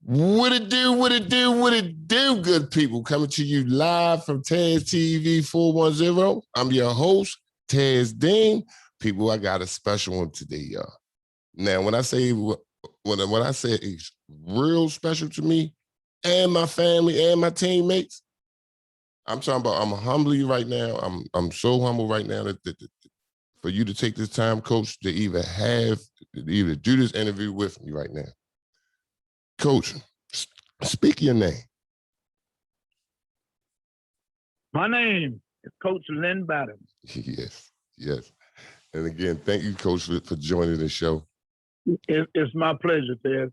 What it do, what it do, what it do, good people. Coming to you live from TazTv410. I'm your host, Taz Dean. People, I got a special one today, y'all. Now, when I say it's real special to me and my family and my teammates, I'm talking about I'm humbly right now. I'm so humble right now that for you to take this time, Coach, to either do this interview with me right now. Coach, speak your name. My name is Coach Lynn Badham. Yes, yes. And again, thank you, Coach, for joining the show. It's my pleasure, Ted.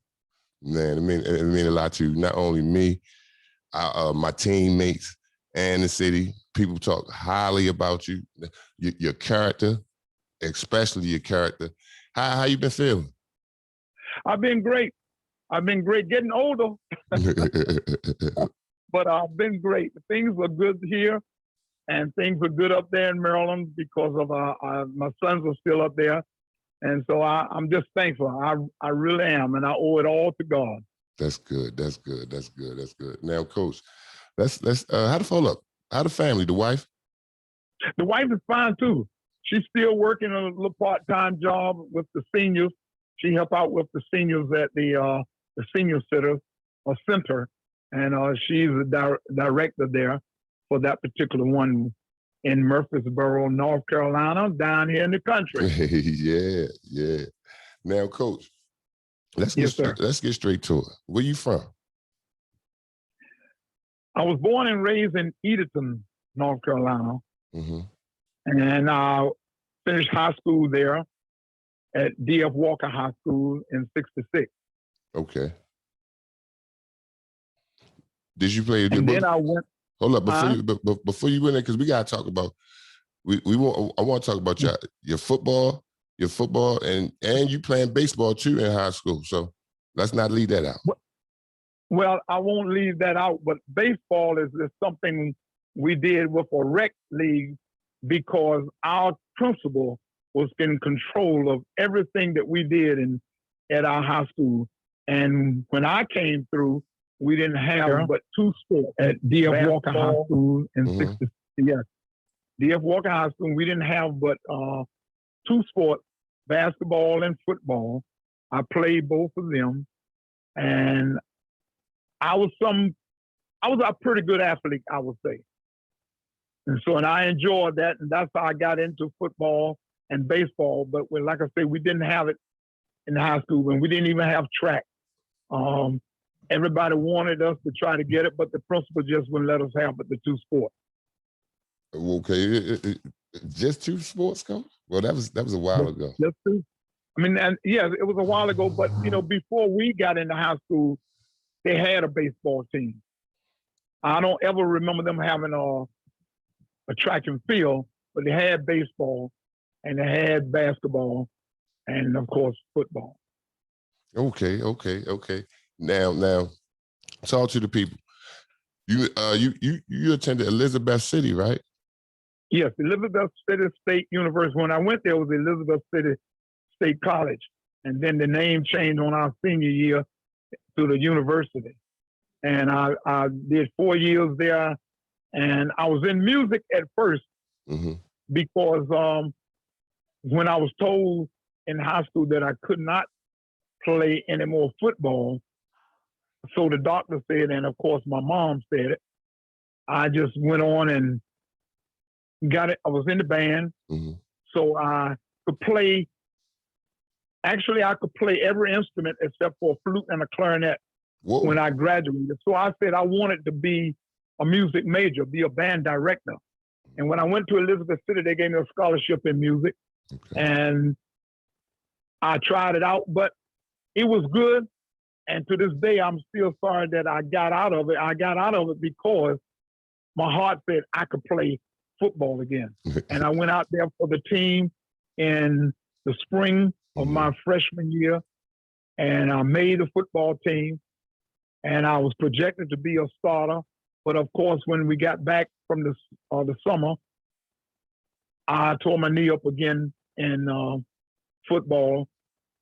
Man, it mean a lot to you. Not only me, my teammates and the city. People talk highly about you, your character, especially your character. How you been feeling? I've been great. Getting older, but I've been great. Things were good here, and things were good up there in Maryland because of my sons are still up there, and so I'm just thankful. I really am, and I owe it all to God. That's good. That's good. That's good. That's good. Now, Coach, let's how the follow up? How the family? The wife? The wife is fine too. She's still working a little part-time job with the seniors. She helps out with the seniors at the senior center, and she's the director there for that particular one in Murfreesboro, North Carolina, down here in the country. Yeah. Now, Coach, let's get straight to it. Where you from? I was born and raised in Edenton, North Carolina, and I finished high school there at D.F. Walker High School in '66. Okay. Did you play? And then I went. Hold up, before you went there, because we gotta talk about. I want to talk about your football, and you playing baseball too in high school. So let's not leave that out. Well, I won't leave that out, but baseball is something we did with a rec league because our principal was in control of everything that we did at our high school. And when I came through, we didn't have but two sports at D.F. Walker High School in '60. Yes, D.F. Walker High School. We didn't have but two sports, basketball and football. I played both of them, and I was a pretty good athlete, I would say. And I enjoyed that, and that's how I got into football and baseball. But like I say, we didn't have it in high school, and we didn't even have track. Everybody wanted us to try to get it, but the principal just wouldn't let us have but the two sports. Okay, just two sports, Coach? Well, that was a while ago. Just two. I mean, and yeah, it was a while ago, but before we got into high school, they had a baseball team. I don't ever remember them having a track and field, but they had baseball, and they had basketball, and of course football. Okay. Now, talk to the people. You attended Elizabeth City, right? Yes, Elizabeth City State University. When I went there, it was Elizabeth City State College, and then the name changed on our senior year to the university. And I did 4 years there, and I was in music at first because when I was told in high school that I could not play any more football, so the doctor said, and of course my mom said it, I just went on and got it. I was in the band, so I could play. Actually, I could play every instrument except for a flute and a clarinet. Whoa. When I graduated. So I said I wanted to be a music major, be a band director. And when I went to Elizabeth City, they gave me a scholarship in music. Okay. And I tried it out, but it was good. And to this day, I'm still sorry that I got out of it. I got out of it because my heart said I could play football again. And I went out there for the team in the spring of my freshman year, and I made the football team. And I was projected to be a starter. But of course, when we got back from the summer, I tore my knee up again in football.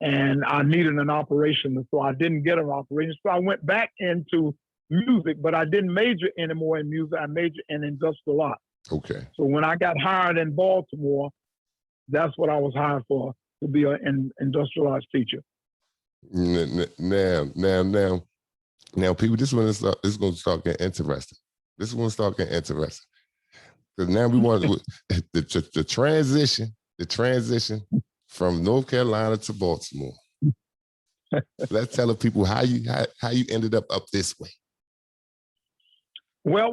and I needed an operation, so I didn't get an operation. So I went back into music, but I didn't major anymore in music. I majored in industrial art. Okay. So when I got hired in Baltimore, that's what I was hired for, to be an industrial arts teacher. Now, people, this is going to start getting interesting. This is going to start getting interesting. Because now we want the transition from North Carolina to Baltimore. Let's tell the people how you ended up this way. Well,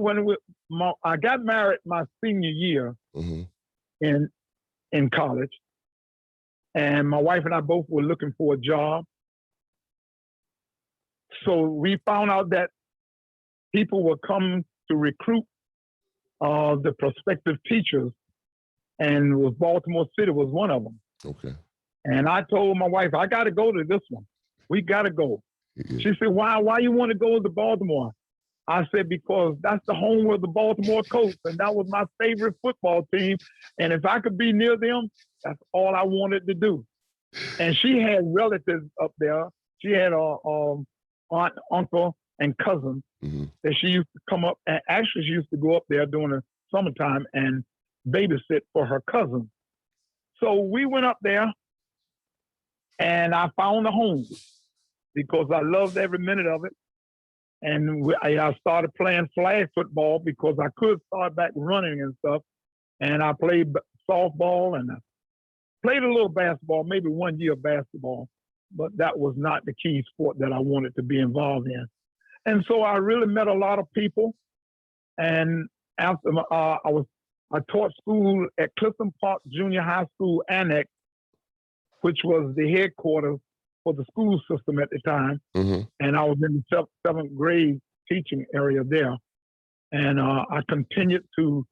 I got married my senior year in college, and my wife and I both were looking for a job. So we found out that people were coming to recruit the prospective teachers, and Baltimore City was one of them. Okay. And I told my wife, I got to go to this one. We got to go. Yeah. She said, why you want to go to Baltimore? I said, because that's the home of the Baltimore Colts, and that was my favorite football team. And if I could be near them, that's all I wanted to do. And she had relatives up there. She had a aunt, uncle, and cousin that she used to come up, and actually she used to go up there during the summertime and babysit for her cousin. So we went up there, and I found a home because I loved every minute of it. And I started playing flag football because I could start back running and stuff. And I played softball, and I played a little basketball, maybe 1 year of basketball, but that was not the key sport that I wanted to be involved in. And so I really met a lot of people. And after I taught school at Clifton Park Junior High School Annex, which was the headquarters for the school system at the time. And I was in the seventh grade teaching area there. And I continued to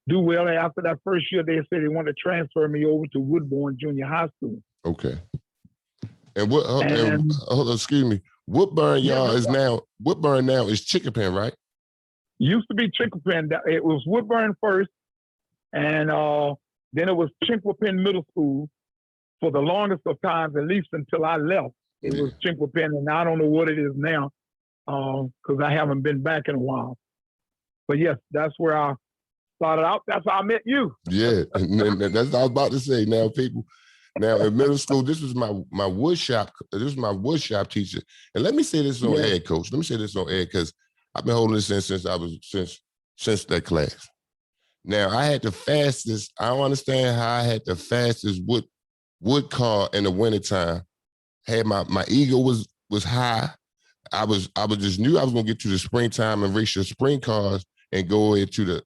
do well. After that first year, they said they wanted to transfer me over to Woodbourne Junior High School. Okay. And excuse me, Woodbourne, y'all, is now, Woodbourne now is Chickapin, right? Used to be Chickapin. It was Woodbourne first, and then it was Chinquapin Middle School for the longest of times, at least until I left. It was Chinquapin, and I don't know what it is now because I haven't been back in a while. But yes, that's where I started out. That's how I met you. Yeah, that's what I was about to say. Now, people, now in middle school, this was my wood shop. This was my wood shop teacher. And let me say this on air, Coach. Let me say this on air because I've been holding this in since that class. Now I had the fastest. I don't understand how I had the fastest wood car in the wintertime. Had my ego was high. I just knew I was gonna get to the springtime and race the spring cars and go into the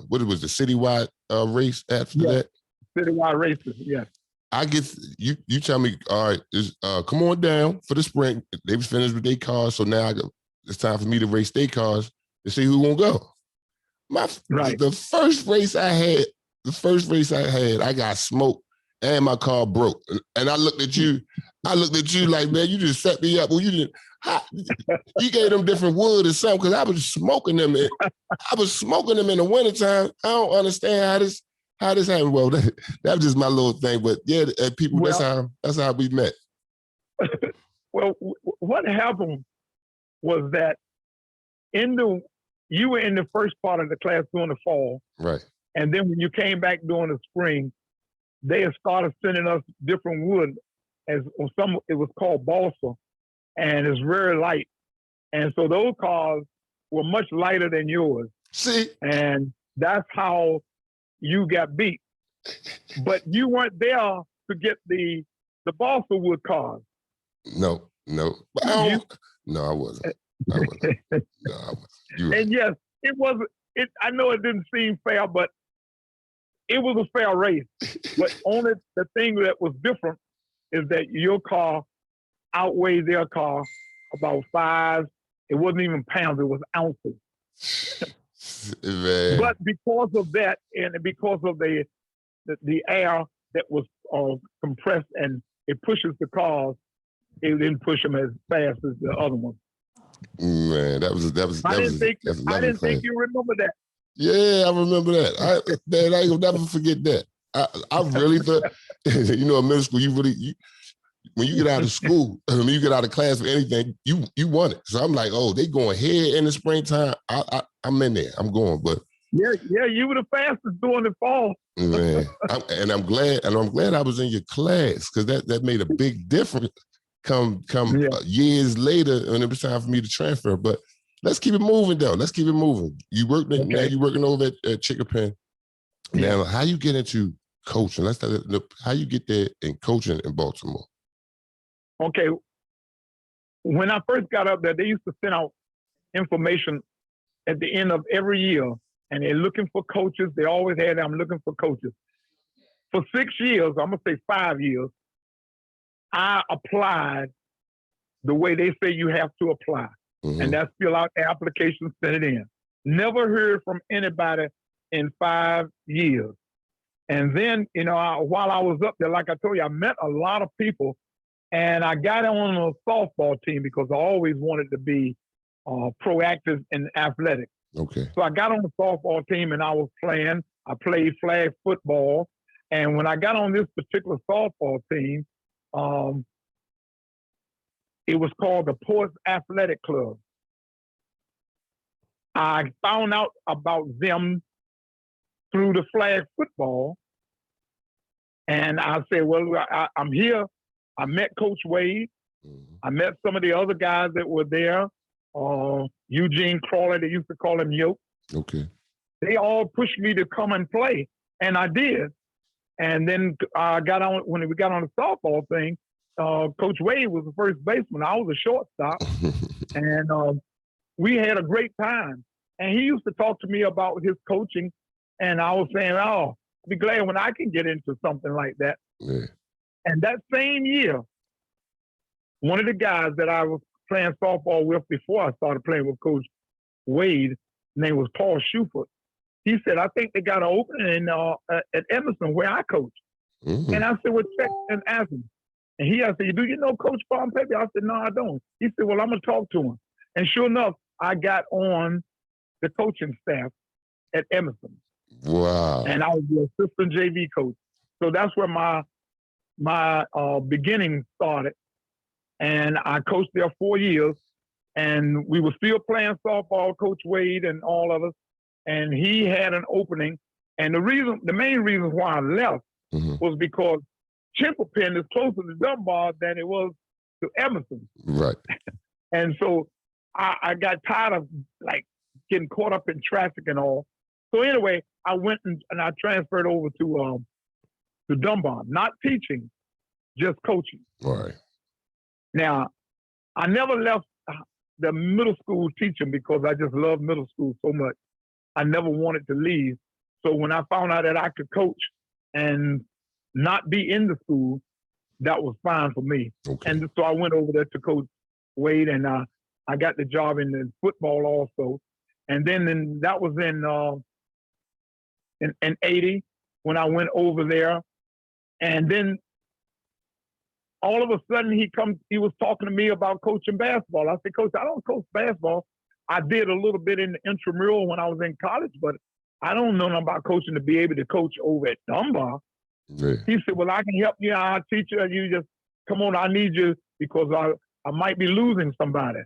what it was, the citywide race after that. Citywide races, yeah. I get you tell me, all right, come on down for the spring. They was finished with their cars, so now it's time for me to race their cars to see who gonna go. The first race I had, I got smoked and my car broke. And I looked at you like, man, you just set me up. Well, you gave them different wood or something, because I was smoking them. I was smoking them in the wintertime. I don't understand how this happened. Well, that was just my little thing. But yeah, people, that's how we met. Well, what happened was that you were in the first part of the class during the fall. Right. And then when you came back during the spring, they had started sending us different wood. It was called balsa, and it's very light. And so those cars were much lighter than yours. See? And that's how you got beat. But you weren't there to get the balsa wood cars. No. No, I wasn't. No, I wasn't. Right. And yes, it wasn't. I know it didn't seem fair, but it was a fair race. But only the thing that was different is that your car outweighed their car about 5. It wasn't even pounds; it was ounces. Man. But because of that, and because of the air that was compressed and it pushes the cars, it didn't push them as fast as the other ones. Man, that was. I didn't think you remember that. Yeah, I remember that. I ain't gonna never forget that. I really thought, you know, in middle school, when you get out of school, when you get out of class for anything, you want it. So I'm like, oh, they going here in the springtime. I'm in there. I'm going, but yeah, you were the fastest during the fall. man, I'm glad I was in your class because that made a big difference. Come years later, when it was time for me to transfer. But let's keep it moving, though. Let's keep it moving. You working now? You working over at Chickapin. Now, how you get into coaching? Let's start. How you get there in coaching in Baltimore? Okay, when I first got up there, they used to send out information at the end of every year, and they're looking for coaches. They always had, I'm looking for coaches. For 6 years, I'm gonna say 5 years, I applied the way they say you have to apply. And that's fill out the application, send it in. Never heard from anybody in 5 years. And then, you know, while I was up there, like I told you, I met a lot of people, and I got on a softball team because I always wanted to be proactive in athletics. Okay. So I got on the softball team and I was playing. I played flag football. And when I got on this particular softball team, it was called the Ports Athletic Club. I found out about them through the flag football. And I said, well, I'm here. I met Coach Wade. I met some of the other guys that were there. Eugene Crawley, they used to call him Yoke. Okay. They all pushed me to come and play. And I did. And then I got on, when we got on the softball thing, Coach Wade was the first baseman. I was a shortstop. And we had a great time. And he used to talk to me about his coaching. And I was saying, oh, I'd be glad when I can get into something like that. Yeah. And that same year, one of the guys that I was playing softball with before I started playing with Coach Wade, his name was Paul Schubert. He said, I think they got an opening at Emerson where I coach. And I said, well, check and ask him. And he asked me, do you know Coach Pompey? I said, no, I don't. He said, well, I'm going to talk to him. And sure enough, I got on the coaching staff at Emerson. Wow. And I was the assistant JV coach. So that's where my beginning started. And I coached there 4 years. And we were still playing softball, Coach Wade and all of us. And he had an opening. And the main reason why I left was because Chickapin is closer to Dunbar than it was to Emerson. Right. And so I got tired of like getting caught up in traffic and all. So anyway, I went and I transferred over to Dunbar, not teaching, just coaching. Right. Now, I never left the middle school teaching because I just love middle school so much. I never wanted to leave. So when I found out that I could coach and not be in the school, that was fine for me. Okay. And so I went over there to Coach Wade, and I got the job in the football also. And then that was in 80 when I went over there. And then all of a sudden he was talking to me about coaching basketball. I said, Coach, I don't coach basketball. I did a little bit in the intramural when I was in college, but I don't know nothing about coaching to be able to coach over at Dunbar. Yeah. He said, well, I can help you. I'll teach you. You just come on. I need you because I might be losing somebody.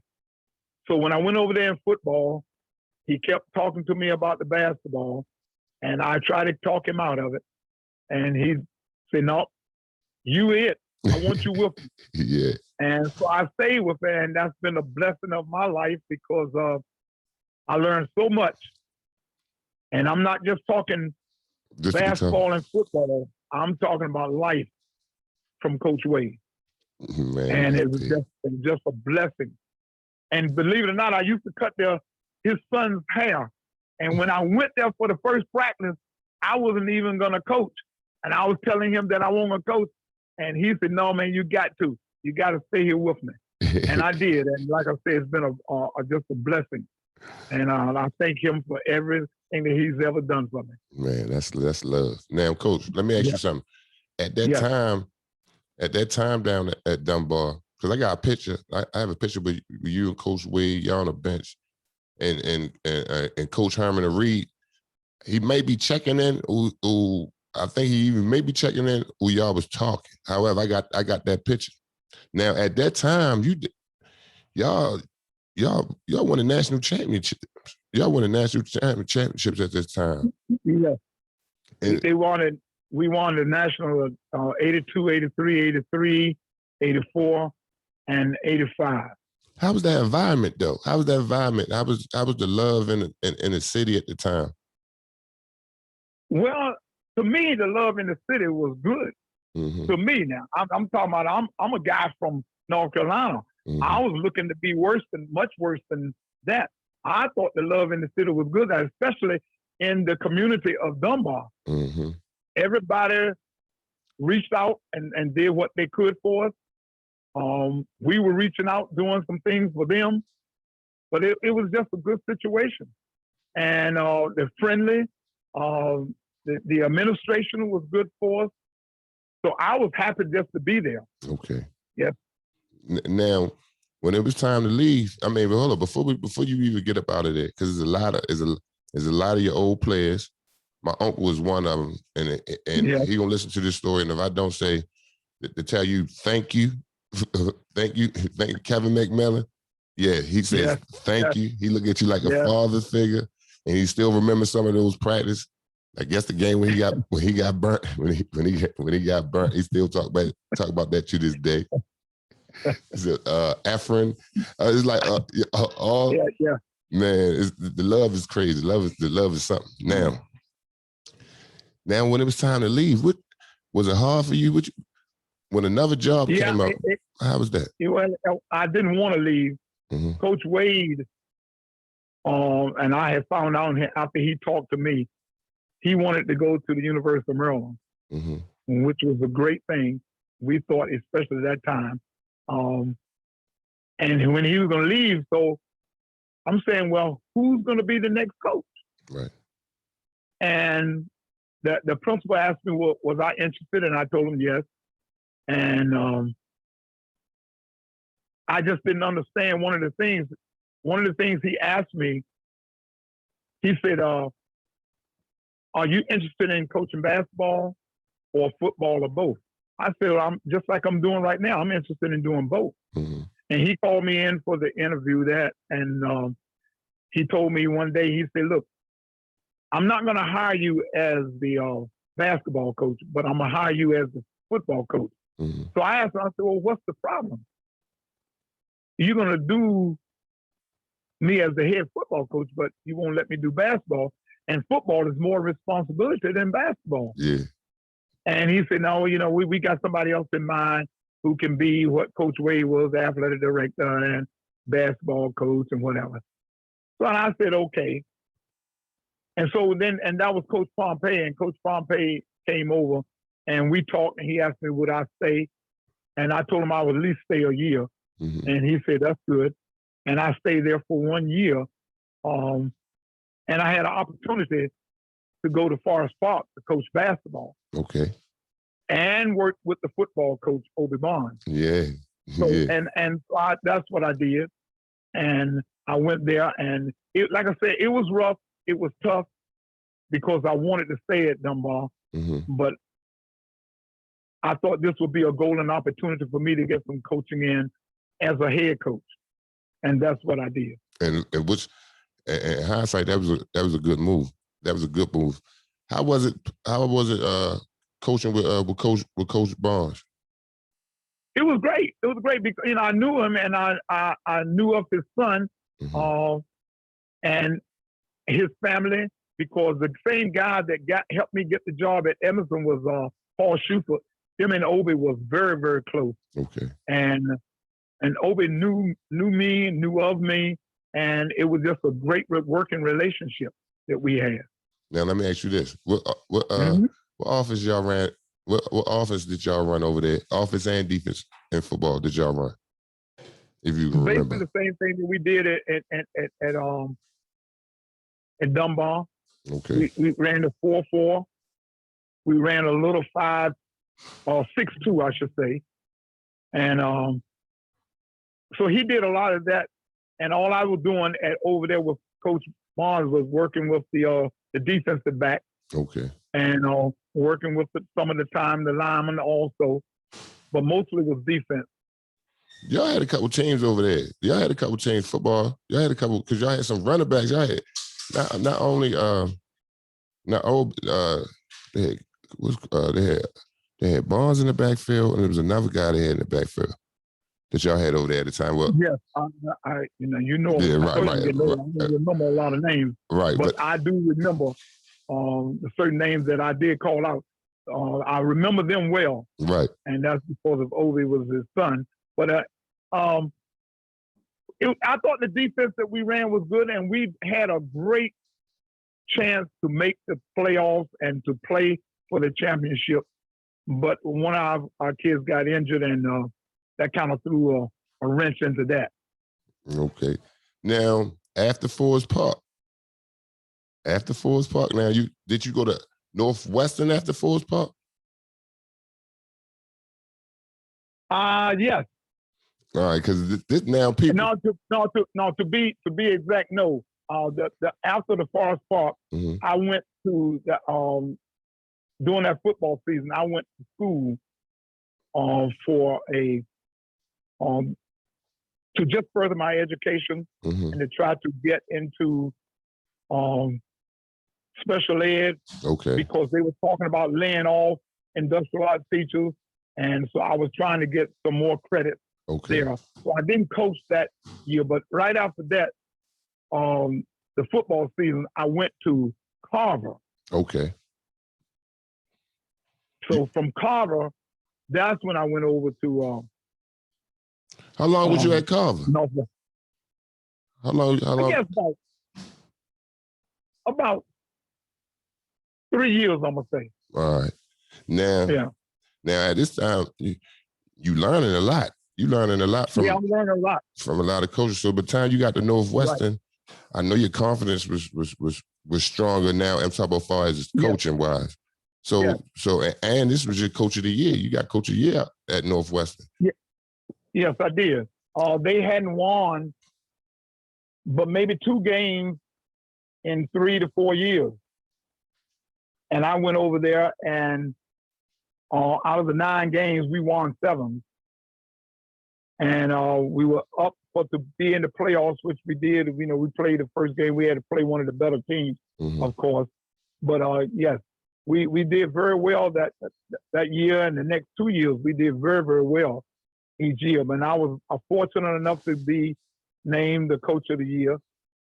So when I went over there in football, he kept talking to me about the basketball, and I tried to talk him out of it. And he said, no, you it. I want you with me. Yeah. And so I stayed with her, and that's been a blessing of my life because I learned so much. And I'm not just talking basketball and football. I'm talking about life from Coach Wade. Man, and it was just a blessing. And believe it or not, I used to cut his son's hair. And when I went there for the first practice, I wasn't even going to coach. And I was telling him that I want to coach. And he said, no, man, you got to. You got to stay here with me. And I did. And like I said, it's been just a blessing. And I thank him for everything that he's ever done for me. Man, that's love. Now, Coach, let me ask you something. At that time down at Dunbar, because I got a picture. I have a picture with you and Coach Wade, y'all on the bench, and Coach Herman and Reed. He may be checking in. I think he even maybe checking in who y'all was talking. However, I got that picture. Now at that time, y'all won a national championship. Y'all won a national championships at this time. Yeah. And we won the national 82, 83, 83, 84, and 85. how was that environment though? How was that environment? How was the love in the city at the time? Well, to me, the love in the city was good. Mm-hmm. To me now, I'm talking about, I'm a guy from North Carolina. Mm-hmm. I was looking to be much worse than that. I thought the love in the city was good, especially in the community of Dunbar. Mm-hmm. Everybody reached out and did what they could for us. We were reaching out, doing some things for them, but it was just a good situation. And they're friendly. The administration was good for us. So I was happy just to be there. Okay. Yes. Now, when it was time to leave, I mean, hold on, before you even get up out of there, because there's a lot of your old players. My uncle was one of them, and Yeah. he gonna listen to this story. And if I don't say to tell you thank you, thank you, Kevin McMillan. Yeah, he says thank you. He look at you like a father figure, and he still remembers some of those practice. I guess the game when he got burnt, when he got burnt, he still talk about that to this day. Efren, it's like all man. The love is crazy. The love is something. Now when it was time to leave, what was it hard for you? When another job came up, how was that? I didn't want to leave. Mm-hmm. Coach Wade, and I had found out after he talked to me, he wanted to go to the University of Maryland, mm-hmm. which was a great thing. We thought, especially at that time. And when he was going to leave, so I'm saying, well, who's going to be the next coach? Right. And the principal asked me, was I interested? And I told him yes. And I just didn't understand one of the things he asked me, he said, are you interested in coaching basketball or football or both? I said, I'm just like I'm doing right now. I'm interested in doing both. Mm-hmm. And he called me in for the interview and he told me one day, he said, look, I'm not going to hire you as the basketball coach, but I'm going to hire you as the football coach. Mm-hmm. So I asked him, I said, well, what's the problem? You're going to do me as the head football coach, but you won't let me do basketball. And football is more responsibility than basketball. Yeah. And he said, no, we got somebody else in mind who can be what Coach Wade was, athletic director and basketball coach and whatever. So I said, okay. And so then, and that was Coach Pompey, and Coach Pompey came over and we talked, and he asked me, would I stay? And I told him I would at least stay a year. Mm-hmm. And he said, that's good. And I stayed there for 1 year. And I had an opportunity to go to Forest Park to coach basketball. Okay. And work with the football coach, Obi Barnes. Yeah. So, and that's what I did. And I went there, and like I said, it was rough. It was tough because I wanted to stay at Dunbar. Mm-hmm. But I thought this would be a golden opportunity for me to get some coaching in as a head coach. And that's what I did. And which, in hindsight, that was a good move. That was a good move. How was it coaching with Coach Barnes? It was great. It was great because I knew him, and I knew of his son, mm-hmm. And his family, because the same guy that helped me get the job at Emerson was Paul Schufer. Him and Obi was very, very close. Okay. And Obi knew me, knew of me, and it was just a great working relationship that we had. Now let me ask you this: what office y'all ran? What office did y'all run over there? Offense and defense in football did y'all run? If you can remember. Basically the same thing that we did at Dunbar. Okay. We ran the 4-4. We ran a little 5 or 6-2, I should say. And so he did a lot of that. And all I was doing over there with Coach Barnes was working with the defensive back. Okay. And working with some of the time the linemen also, but mostly was defense. Y'all had a couple teams over there. Y'all had a couple teams football. Y'all had a couple because y'all had some running backs. Y'all had not only they had Barnes in the backfield, and there was another guy they had in the backfield that y'all had over there at the time. Well, yes, yeah, right. I don't remember a lot of names, right, but I do remember the certain names that I did call out. I remember them well, right, and that's because of Ovi was his son. But I thought the defense that we ran was good, and we had a great chance to make the playoffs and to play for the championship. But one of our kids got injured, and that kind of threw a wrench into that. Okay. Now, after Forest Park, now did you go to Northwestern after Forest Park? Yes. All right, because this now people. To be exact, no. After the Forest Park, I went to during that football season. I went to school for to just further my education and to try to get into special ed. Okay. Because they were talking about laying off industrial arts teachers, and so I was trying to get some more credit there. So I didn't coach that year, but right after that, the football season, I went to Carver. Okay. So from Carver, that's when I went over to. How long was you at Carver? Northwest. How long? I guess about 3 years, I'm gonna say. All right. Now at this time, you learning a lot. You learning a lot from. Yeah, I'm learning a lot from a lot of coaches. So by the time you got to Northwestern, right. I know your confidence was stronger now. I'm talking about far as coaching wise. So and this was your coach of the year. You got coach of the year at Northwestern. Yeah. Yes, I did. They hadn't won, but maybe 2 games in 3 to 4 years. And I went over there, and out of the 9 games, we won 7. And we were up to be in the playoffs, which we did. You know, we played the first game. We had to play one of the better teams, of course. But yes, we did very well that year, and the next 2 years we did very, very well each year. And I was fortunate enough to be named the coach of the year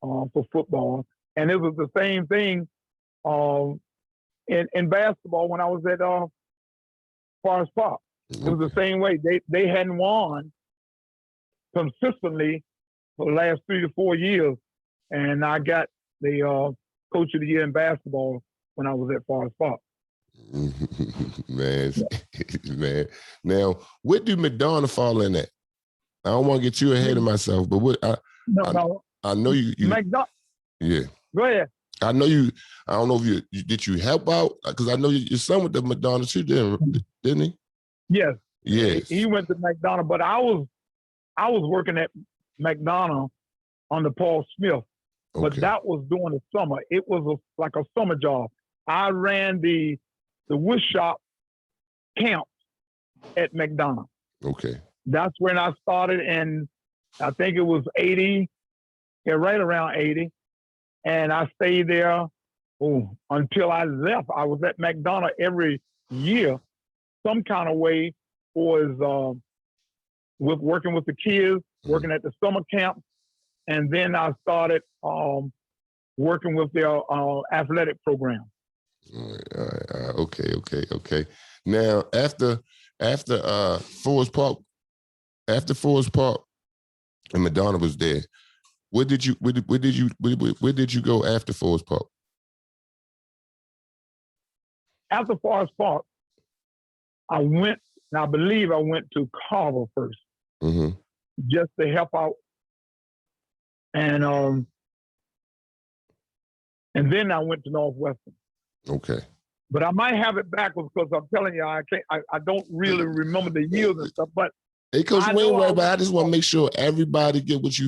for football. And it was the same thing in basketball when I was at Forest Park. It was the same way. They hadn't won consistently for the last 3 to 4 years, and I got the coach of the year in basketball when I was at Forest Park. Man. Now, what do McDonough fall in at? I don't want to get too ahead of myself, but what I know you McDonough. Yeah. Go ahead. I know you. I don't know if you did you help out, because I know your son went to McDonough too, didn't he? Yes. Yes. He went to McDonough, but I was working at McDonough under Paul Smith, but that was during the summer. It was like a summer job. I ran the wood shop camp at McDonough. Okay. That's when I started, and I think it was 80, right around 80. And I stayed there until I left. I was at McDonough every year, some kind of way, with working with the kids, working at the summer camp. And then I started working with their athletic program. All right. Okay. Now, after Forest Park, and McDonough was there, where did you go after Forest Park? After Forest Park, I believe I went to Carver first, just to help out, and then I went to Northwestern. Okay. But I might have it backwards, because I'm telling you, I don't really remember the years and stuff. But hey, Coach Wayne, but I just want to make sure everybody get what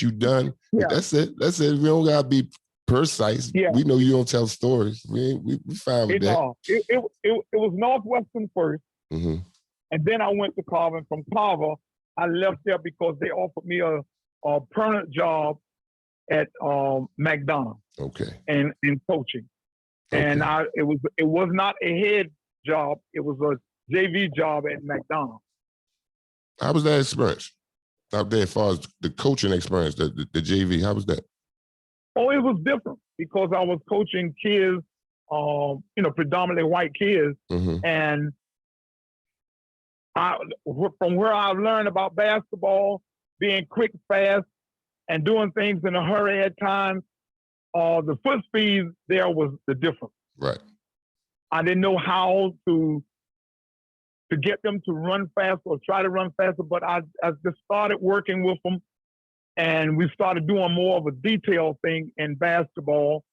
you done. Yeah. That's it. We don't gotta be precise. Yeah. We know you don't tell stories. We fine with that. It was Northwestern first, Mm-hmm. and then I went to Carver. And from Carver, I left there because they offered me a permanent job at McDonough. Okay. And in coaching. Okay. And it was not a head job. It was a JV job at McDonough. How was that experience out there as far as the coaching experience, the JV? How was that? Oh, it was different because I was coaching kids, predominantly white kids. Mm-hmm. And from where I learned about basketball, being quick, fast, and doing things in a hurry at times, the foot speed there was the difference. Right. I didn't know how to get them to run fast or try to run faster, but I just started working with them, and we started doing more of a detail thing in basketball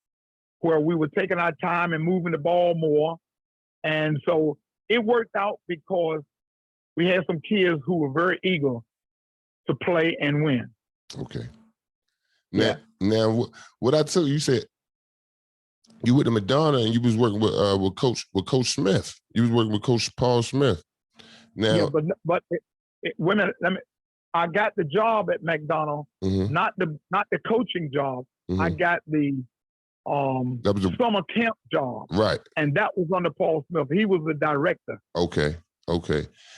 where we were taking our time and moving the ball more. And so it worked out because we had some kids who were very eager to play and win. Okay. Now, what I told you, you said you went to Madonna and you was working with Coach Smith. You was working with Coach Paul Smith. Now, yeah, but wait a minute. I got the job at McDonough, mm-hmm. not the coaching job. Mm-hmm. I got the summer camp job, right? And that was under Paul Smith. He was the director. Okay.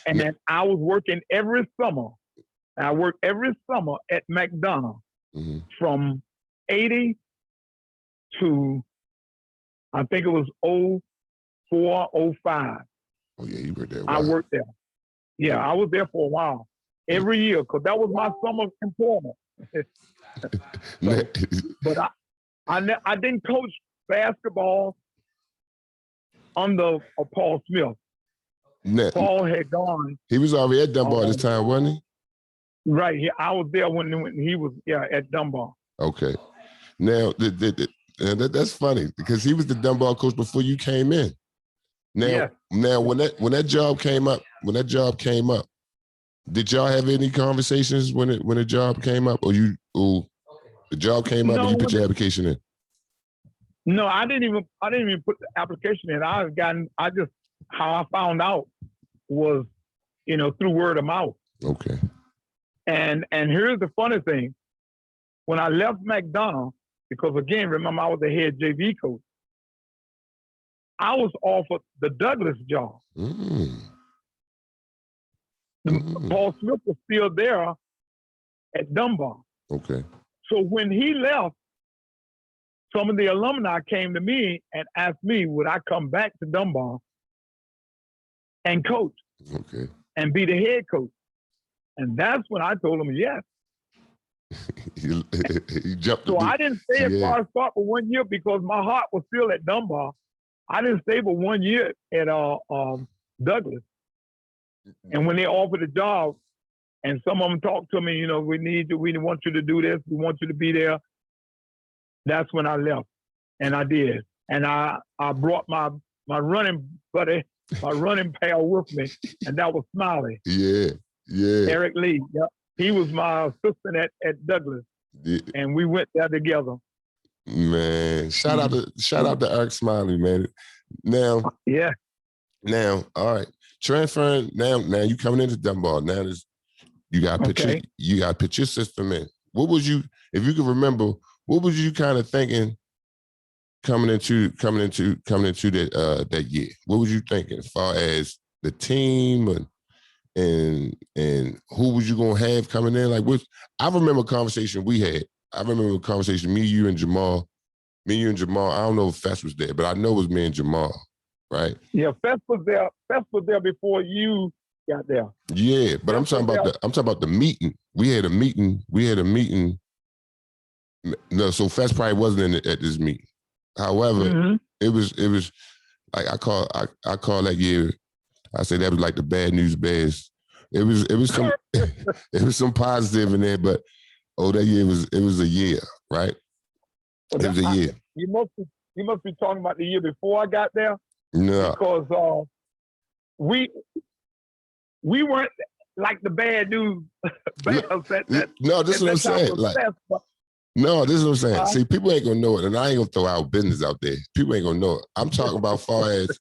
And then I was working every summer. I worked every summer at McDonough. Mm-hmm. From 80 to, I think it was 04, 05. Oh, yeah, you worked there. I worked there. Yeah, I was there for a while. Every year, because that was my summer employment. But I didn't coach basketball under Paul Smith. Paul had gone. He was already at Dunbar this time, wasn't he? Right. I was there when he was at Dunbar. Okay. Now that's funny because he was the Dunbar coach before you came in. Now when that job came up, did y'all have any conversations when the job came up, or the job came up and you put your application in? No, I didn't even put the application in. How I found out was, through word of mouth. Okay. And here's the funny thing. When I left McDonough, because again, remember I was the head JV coach, I was offered the Douglas job. Mm. Paul Smith was still there at Dunbar. Okay. So when he left, some of the alumni came to me and asked me, would I come back to Dunbar and coach? Okay. And be the head coach. And that's when I told him yes. He jumped. So I didn't stay at Forest Park for 1 year because my heart was still at Dunbar. I didn't stay for 1 year at Douglas. And when they offered a job, and some of them talked to me, we want you to do this, we want you to be there. That's when I left, and I did. And I brought my running buddy, my running pal with me, and that was Smiley. Yeah. Eric Lee. Yep. He was my assistant at Douglas, and we went there together. Man, shout out to Eric Smiley, man. Now, all right, transferring now you coming into Dunbar. Now you got to put your system in. What was you, if you can remember, what was you kind of thinking coming into that year? What was you thinking as far as the team and who was you gonna have coming in? I remember a conversation we had. I remember a conversation, me, you, and Jamal. I don't know if Fess was there, but I know it was me and Jamal, right? Yeah, Fess was there. Fess was there before you got there. Yeah, but I'm talking about the meeting. We had a meeting. No, so Fess probably wasn't at this meeting. However, it was like I call that year. I say that was like the bad news bears. It was some it was some positive in there, but that year it was a year, right? It was a year. You must be talking about the year before I got there. No, because we weren't like the bad news bears. No, this is what I'm saying. No, this is what I'm saying. See, people ain't gonna know it, and I ain't gonna throw our business out there. People ain't gonna know it. I'm talking about far as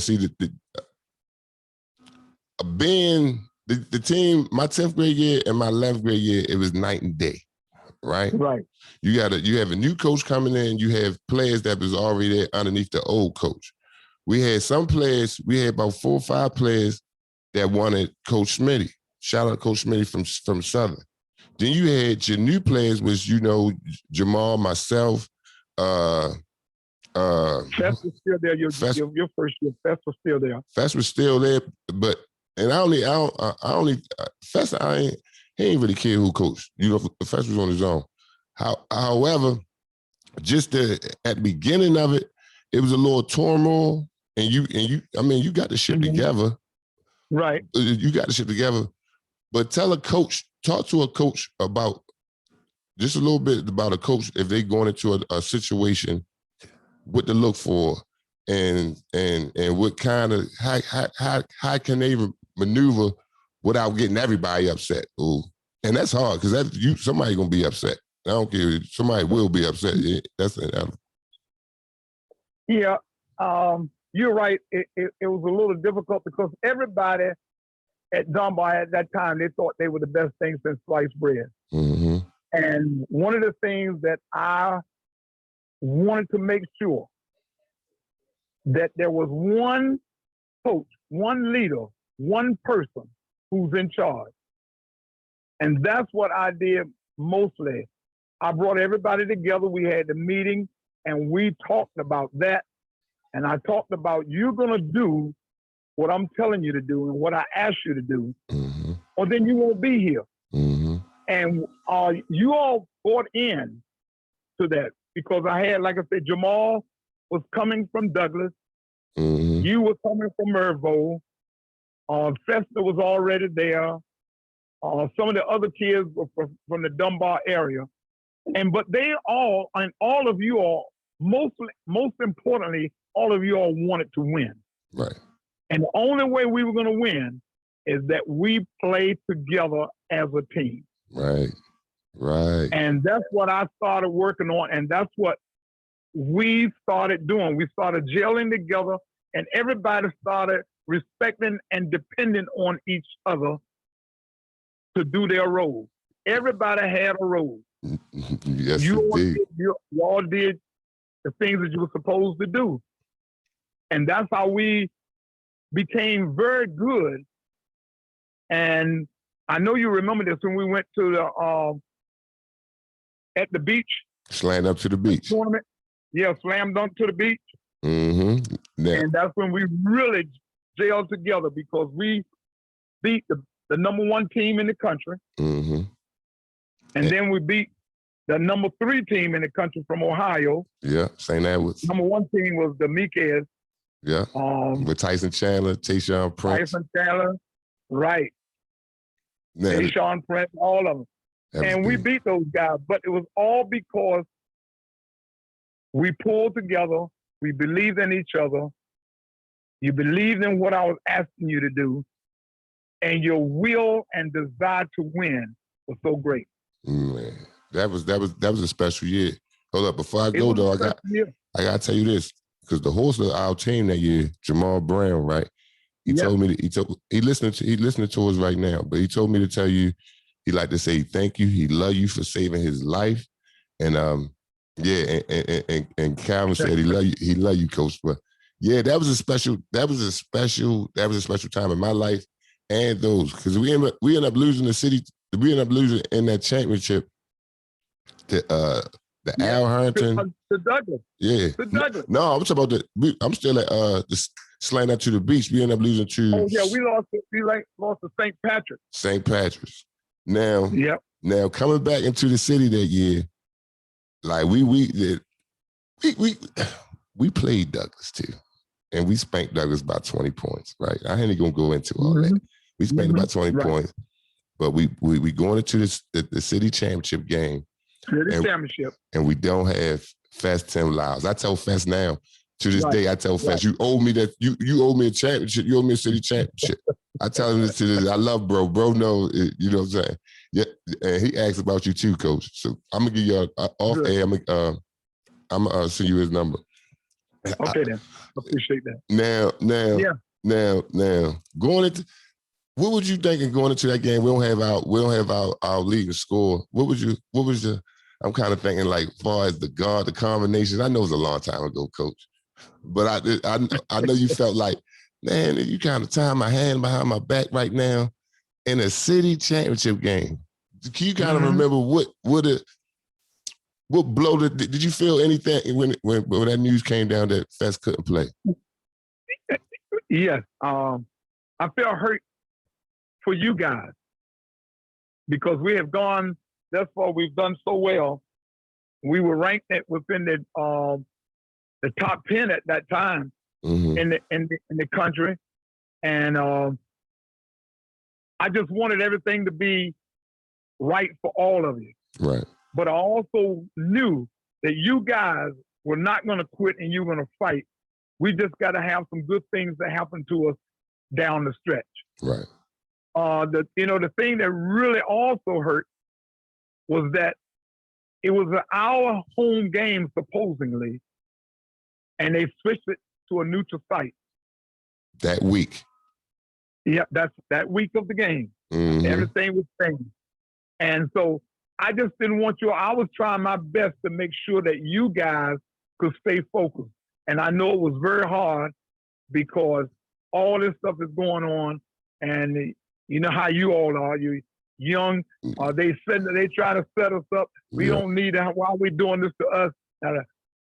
see being the team, my 10th grade year and my 11th grade year, it was night and day, right? Right. You have a new coach coming in. You have players that was already there underneath the old coach. We had some players. We had about 4 or 5 players that wanted Coach Smitty. Shout out Coach Smitty from Southern. Then you had your new players, was Jamal, myself. Fest was still there. Your first year, Fest was still there. Fest was still there, but Fest, he ain't really care who coached. Fest was on his own. However, just at the beginning of it, it was a little turmoil, and you got the shit together. Right. You got the shit together. But talk to a coach about just a little bit about a coach if they going into a situation, what to look for, and what kind of how can they maneuver without getting everybody upset. Ooh. And that's hard because somebody gonna be upset. I don't care. Somebody will be upset. Yeah, you're right. It was a little difficult because everybody at Dunbar at that time, they thought they were the best thing since sliced bread. Mm-hmm. And one of the things that I wanted to make sure that there was one coach, one leader, one person who's in charge. And that's what I did mostly. I brought everybody together. We had the meeting and we talked about that. And I talked about, you're going to do what I'm telling you to do and what I asked you to do, mm-hmm. or then you won't be here. Mm-hmm. And you all bought in to that because I had, like I said, Jamal was coming from Douglas. Mm-hmm. You were coming from Mervo. Fester was already there. Some of the other kids were from the Dunbar area. But they all, and all of you all, most importantly, all of you all wanted to win. Right. And the only way we were going to win is that we play together as a team. Right. Right. And that's what I started working on. And that's what we started doing. We started gelling together and everybody started respecting and depending on each other to do their role. Everybody had a role. Yes, you all did the things that you were supposed to do. And that's how we became very good. And I know you remember this when we went to the at the beach. Slam up to the beach. Tournament. Yeah, slam dunk to the beach. Mm-hmm. Yeah. And that's when we really gelled together because we beat the #1 team in the country. Mm-hmm. And then we beat the #3 team in the country from Ohio. Yeah, St. Edwards. #1 team was the Meekheads. Yeah. With Tyson Chandler, Tayshaun Prince. Tyson Chandler, right. Tayshaun Prince, all of them. And we beat those guys, but it was all because we pulled together, we believed in each other, you believed in what I was asking you to do, and your will and desire to win was so great. Man, that was a special year. Hold up, before I go though, I gotta tell you this, because the host of our team that year, Jamal Brown, right? He told me he listening to us right now, but he told me to tell you he like to say thank you. He love you for saving his life, and and Calvin said he love you, Coach. But yeah, that was a special time in my life and those, because we end up losing the city. We end up losing in that championship to Al Harrington. To Douglas. Yeah. To Douglas. No, I'm talking about I'm still at the Slam Up to the Beach. We end up losing to. Oh yeah, we lost to St. Patrick's. St. Patrick's. Now coming back into the city that year, like we played Douglas too, and we spanked Douglas by 20 points. Right, I ain't gonna go into all that. We spanked about 20 points, but we going into the city championship game. Championship, and we don't have Fest 10 lives. I tell Fest now. To this day, I tell Fest, you owe me that. You owe me a championship. You owe me a city championship. I tell him this to this. I love bro. Bro knows, you know what I'm saying? Yeah, and he asks about you too, Coach. So I'm gonna give you off air. I'm gonna send you his number. Okay, then. Appreciate that. Now, going into, what would you think of going into that game? We don't have our leading score. What was the? I'm kind of thinking like, far as the combinations. I know it was a long time ago, Coach, but I know you felt like, man, you kind of tying my hand behind my back right now in a city championship game. Can you kind of remember what blow did you feel anything when that news came down that Fest couldn't play? Yes, I felt hurt for you guys because we have gone. That's why we've done so well. We were ranked within the top 10 at that time in the country, and I just wanted everything to be right for all of you. Right. But I also knew that you guys were not going to quit and you were going to fight. We just got to have some good things that happen to us down the stretch. Right. The thing that really also hurt was that it was our home game supposedly, and they switched it to a neutral site that week. Yeah, that's that week of the game. Everything was changed, and so I just didn't want you. I was trying my best to make sure that you guys could stay focused, and I know it was very hard because all this stuff is going on, and you know how you all are. You young. They said that they try to set us up. We don't need that. Why are we doing this to us?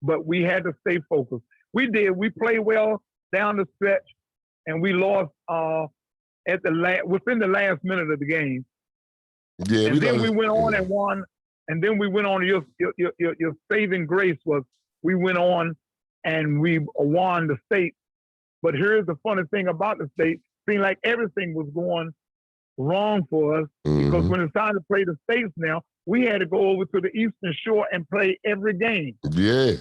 But we had to stay focused. We did. We played well down the stretch, and we lost within the last minute of the game. Yeah, and then we went on and won. And then we went on. Your saving grace was we went on and we won the state. But here's the funny thing about the state: seemed like everything was going wrong for us because when it's time to play the states now, we had to go over to the Eastern Shore and play every game. Yeah.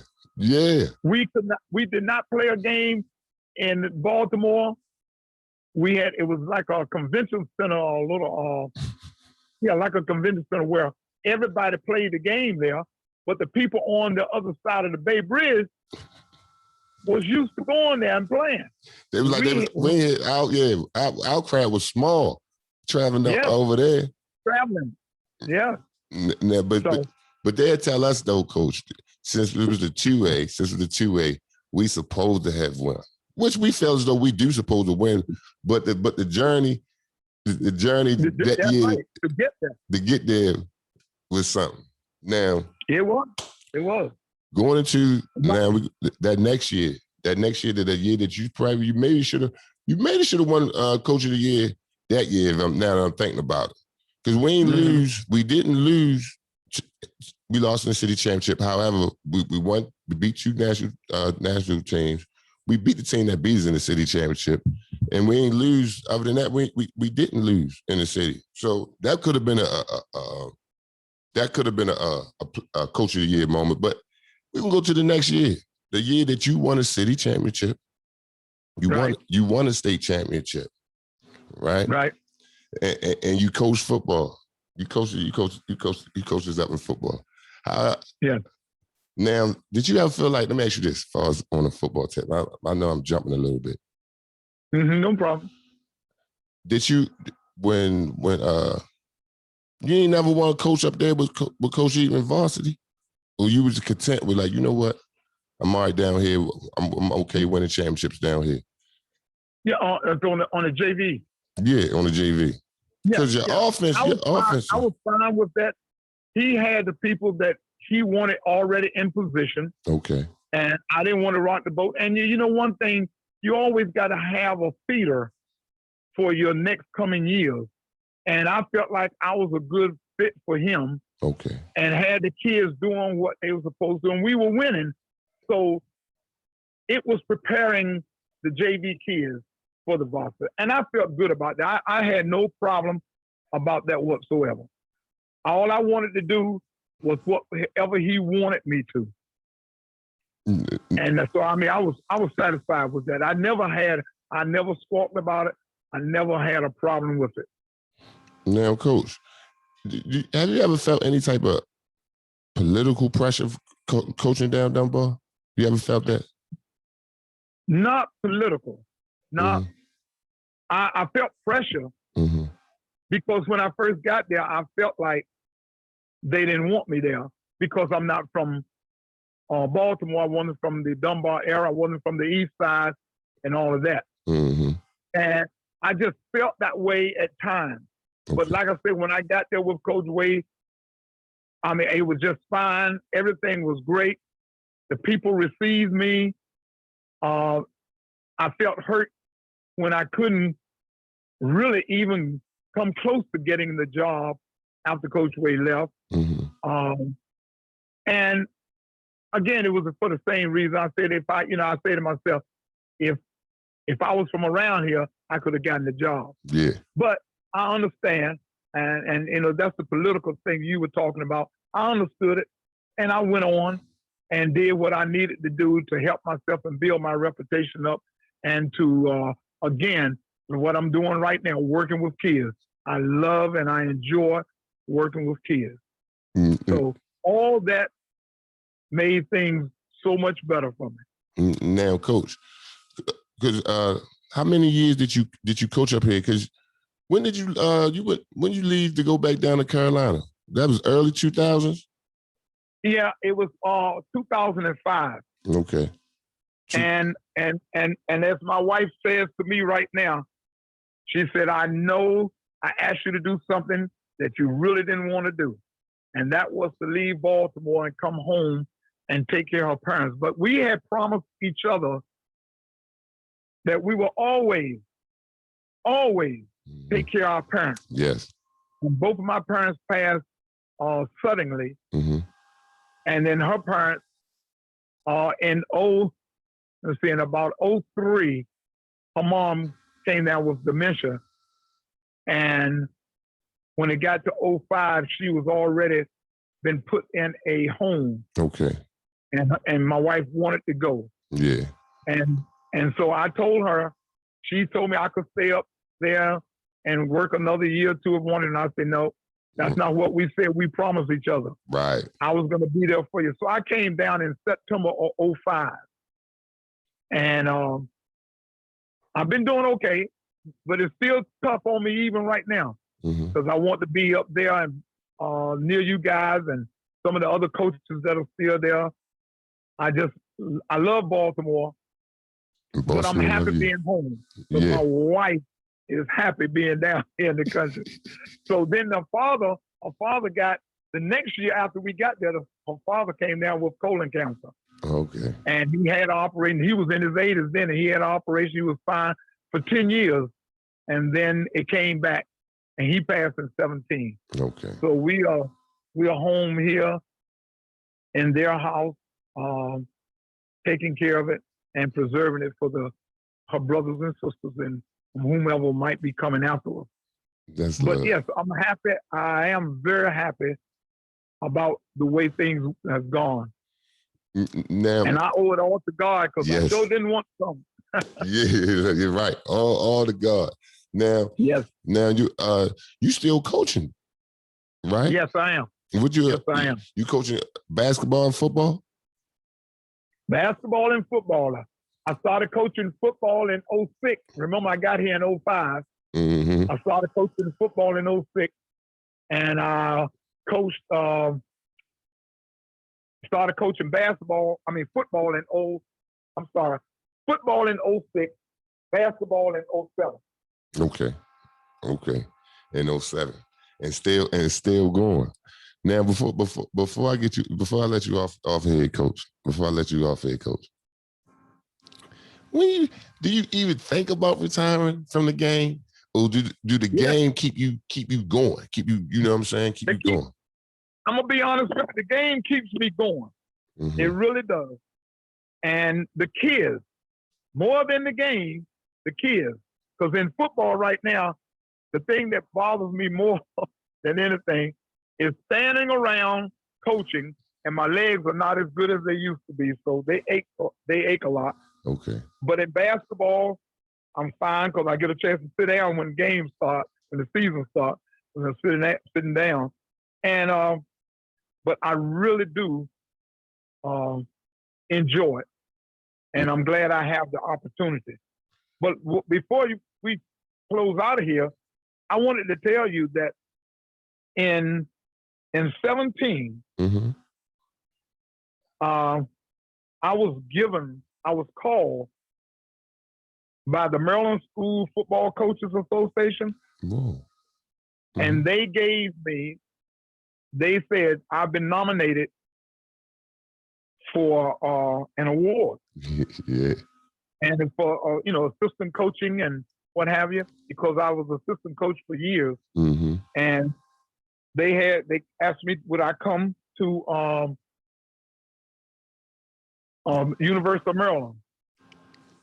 We did not play a game in Baltimore. It was like a convention center, like a convention center where everybody played the game there, but the people on the other side of the Bay Bridge was used to going there and playing. They was like, our crowd was small. Traveling over there. Traveling, yeah. But they'll tell us though, Coach, since it was the 2A, we supposed to have won, which we felt as though we do supposed to win. But the journey that year right, to get there was something. Now it was going into that next year, that year that you maybe should have won Coach of the Year. That year, now that I'm thinking about it. Because we didn't lose. We lost in the city championship. However, we won. We beat two national teams. We beat the team that beat us in the city championship. And we didn't lose. Other than that, we didn't lose in the city. So that could have been a Coach of the Year moment. But we can go to the next year. The year that you won a city championship. You won a state championship. Right. And you coach football. You coach us up in football. Now, did you ever feel like? Let me ask you this, as far as on a football tip. I know I'm jumping a little bit. No problem. Did you when you ain't never want to coach up there with Coach Eaton in varsity, or you was content with like, you know what, I'm all right down here. I'm okay winning championships down here. Yeah, on the JV. Yeah, on the JV. Because your offense, I was fine with that. He had the people that he wanted already in position. Okay. And I didn't want to rock the boat. And you know one thing, you always got to have a feeder for your next coming years. And I felt like I was a good fit for him. Okay. And had the kids doing what they were supposed to, and we were winning. So it was preparing the JV kids for the varsity. And I felt good about that. I had no problem about that whatsoever. All I wanted to do was whatever he wanted me to. And so, I mean, I was satisfied with that. I never squawked about it. I never had a problem with it. Now, Coach, have you ever felt any type of political pressure coaching down Dunbar? You ever felt that? Not political. Not. I felt pressure because when I first got there, I felt like they didn't want me there because I'm not from Baltimore. I wasn't from the Dunbar era. I wasn't from the East Side and all of that. And I just felt that way at times. But like I said, when I got there with Coach Wade, I mean, it was just fine. Everything was great. The people received me. I felt hurt when I couldn't really even come close to getting the job after Coach Wade left. And again, it was for the same reason. I said, I say to myself, if I was from around here, I could have gotten the job. Yeah. But I understand, and that's the political thing you were talking about. I understood it, and I went on and did what I needed to do to help myself and build my reputation up, and to again, what I'm doing right now, working with kids. I love and I enjoy working with kids. So all that made things so much better for me. Now, Coach, because how many years did you coach up here? Because when did you leave to go back down to Carolina? That was early 2000s? Yeah, it was 2005. Okay. And as my wife says to me right now, she said, I know I asked you to do something that you really didn't want to do. And that was to leave Baltimore and come home and take care of her parents. But we had promised each other that we will always take care of our parents. Yes. And both of my parents passed suddenly. And then her parents in about 2003, her mom came down with dementia. And when it got to 2005, she was already been put in a home. Okay. And my wife wanted to go. Yeah. And so I told her, she told me I could stay up there and work another year or two if wanted. And I said, no, that's not what we said. We promised each other. Right. I was going to be there for you. So I came down in September of 2005. And I've been doing okay, but it's still tough on me even right now because I want to be up there and near you guys and some of the other coaches that are still there. I love Baltimore, but I'm happy being home. So my wife is happy being down here in the country. So then her father got, the next year after we got there, her father came down with colon cancer. Okay. And he had operating, he was in his 80s then, and he had an operation, he was fine for 10 years. And then it came back, and he passed in 2017. Okay. So we are home here in their house, taking care of it and preserving it for her brothers and sisters and whomever might be coming after us. But yes, I'm happy. I am very happy about the way things have gone. Now, and I owe it all to God because I still didn't want some. Yeah, you're right. All to God. Now, now you still coaching, right? Yes, I am. Yes, I am. You coaching basketball and football? Basketball and football. I started coaching football in 2006. Remember, I got here in 2005. I started coaching football in 2006, and I coached. Started coaching football in football in 2006, basketball in 2007. Okay, in 2007, and still going. Now, before I let you off head coach, do you even think about retiring from the game, or do the game keep you going, you know what I'm saying, keep you going? I'm gonna be honest with you, the game keeps me going. It really does. And the kids, more than the game, the kids. Because in football right now, the thing that bothers me more than anything is standing around coaching, and my legs are not as good as they used to be, so they ache a lot. Okay. But in basketball, I'm fine because I get a chance to sit down when games start, when the season starts, when I'm sitting down. And but I really do enjoy it, and I'm glad I have the opportunity. But before we close out of here, I wanted to tell you that in 17, I was called by the Maryland School Football Coaches Association, and they said I've been nominated for an award. Yeah. And for assistant coaching and what have you, because I was assistant coach for years. And they asked me would I come to University of Maryland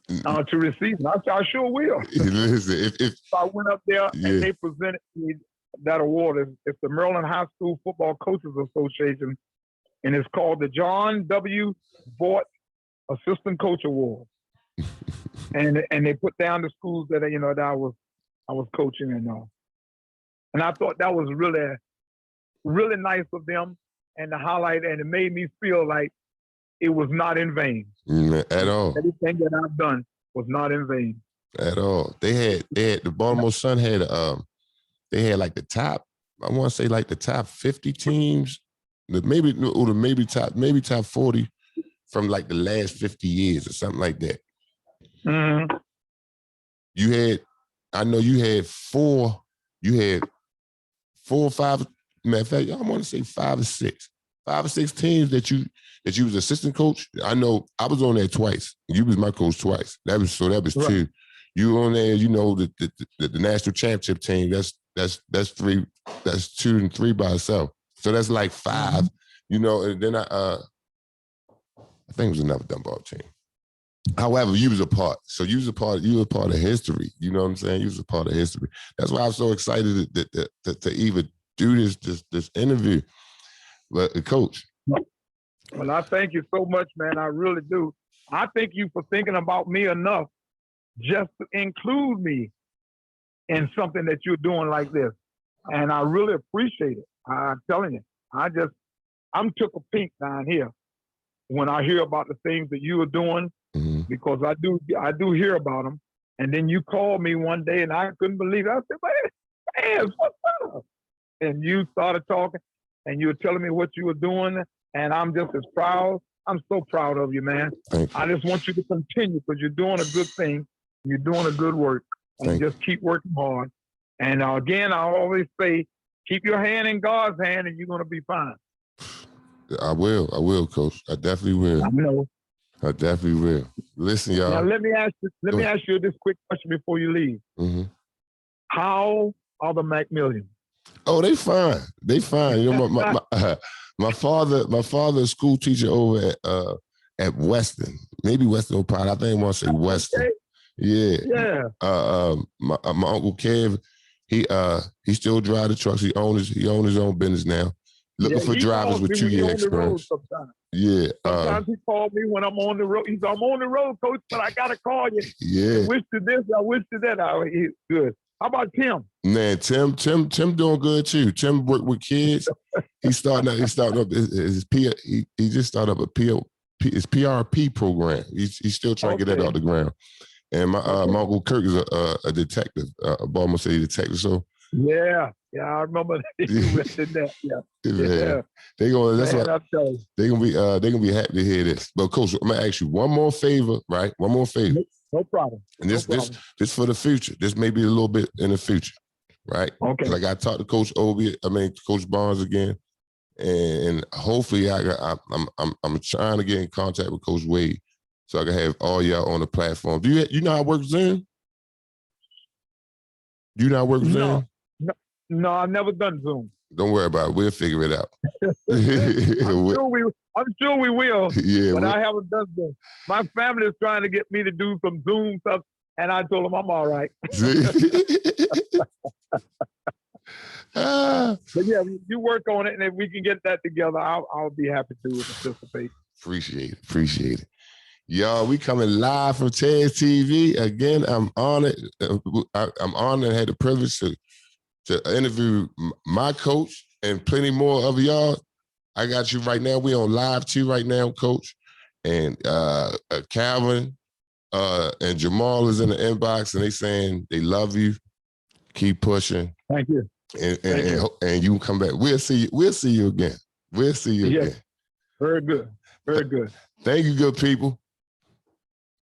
to receive. And I said I sure will. Listen, so I went up there and they presented me that award. It's the Maryland High School Football Coaches Association, and it's called the John W. Vaught Assistant Coach Award. and they put down the schools that that I was coaching and I thought that was really, really nice of them and to highlight, and it made me feel like it was not in vain at all. Everything that I've done was not in vain at all. They had the Baltimore Sun had they had like the top, I want to say like the top 50 teams, maybe top 40 from like the last 50 years or something like that. I know you had four or five, matter of fact, I want to say 5 or 6 teams that you was assistant coach. I know I was on there twice. You was my coach twice. That was right. 2. You were on there, the national championship team. That's 3. That's 2 and 3 by itself. So that's like 5. And then I think it was another Dunbar team. However, you was a part. So you were a part of history. You know what I'm saying? You was a part of history. That's why I'm so excited to even do this interview. But Coach. Well, I thank you so much, man. I really do. I thank you for thinking about me enough just to include me in something that you're doing like this. And I really appreciate it. I'm telling you, I'm took a pink down here when I hear about the things that you are doing, because I do hear about them. And then you called me one day and I couldn't believe it. I said, man, what's up? And you started talking and you were telling me what you were doing. And I'm just as proud. I'm so proud of you, man. I just want you to continue because you're doing a good thing. You're doing a good work. And just keep working hard. And again, I always say, keep your hand in God's hand and you're going to be fine. I will, Coach. I definitely will. I know. I definitely will. Listen, y'all. Now, let me ask you this quick question before you leave. How are the Macmillians? Oh, they fine. They fine. My father is a school teacher over at Weston. Maybe Weston O'Pine. I think I want to say Weston. Okay. Yeah. My Uncle Kev, he still drives the trucks. He owns his own business now. Looking for drivers with 2 year experience. Yeah. Sometimes he called me when I'm on the road. He said, I'm on the road, Coach, but I gotta call you. Yeah. I wish to this, I wish to that. He's good. How about Tim? Man, Tim doing good too. Tim work with kids. He's starting up his he just started up his PRP program. He's still trying to get that off the ground. And my Uncle Kirk is a detective, a Baltimore City detective. So yeah, I remember that. Yeah. They're gonna be happy to hear this. But Coach, I'm gonna ask you one more favor, right? One more favor. No problem. And this for the future. This may be a little bit in the future, right? Okay. Like I talked to Coach Coach Barnes again, and hopefully I'm trying to get in contact with Coach Wade so I can have all y'all on the platform. Do you know how to work Zoom? Do you know how to work Zoom? No, I've never done Zoom. Don't worry about it. We'll figure it out. I'm sure we will. Yeah, but I haven't done Zoom. My family is trying to get me to do some Zoom stuff, and I told them I'm all right. But yeah, you work on it, and if we can get that together, I'll be happy to participate. Appreciate it. Y'all, we coming live from Taz TV. Again, I'm honored. I'm honored and had the privilege to interview my coach and plenty more of y'all. I got you right now. We on live too right now, Coach. And Calvin and Jamal is in the inbox and they saying they love you. Keep pushing. Thank you. And you can come back. We'll see you. We'll see you again. We'll see you again. Very good. Very good. Thank you, good people.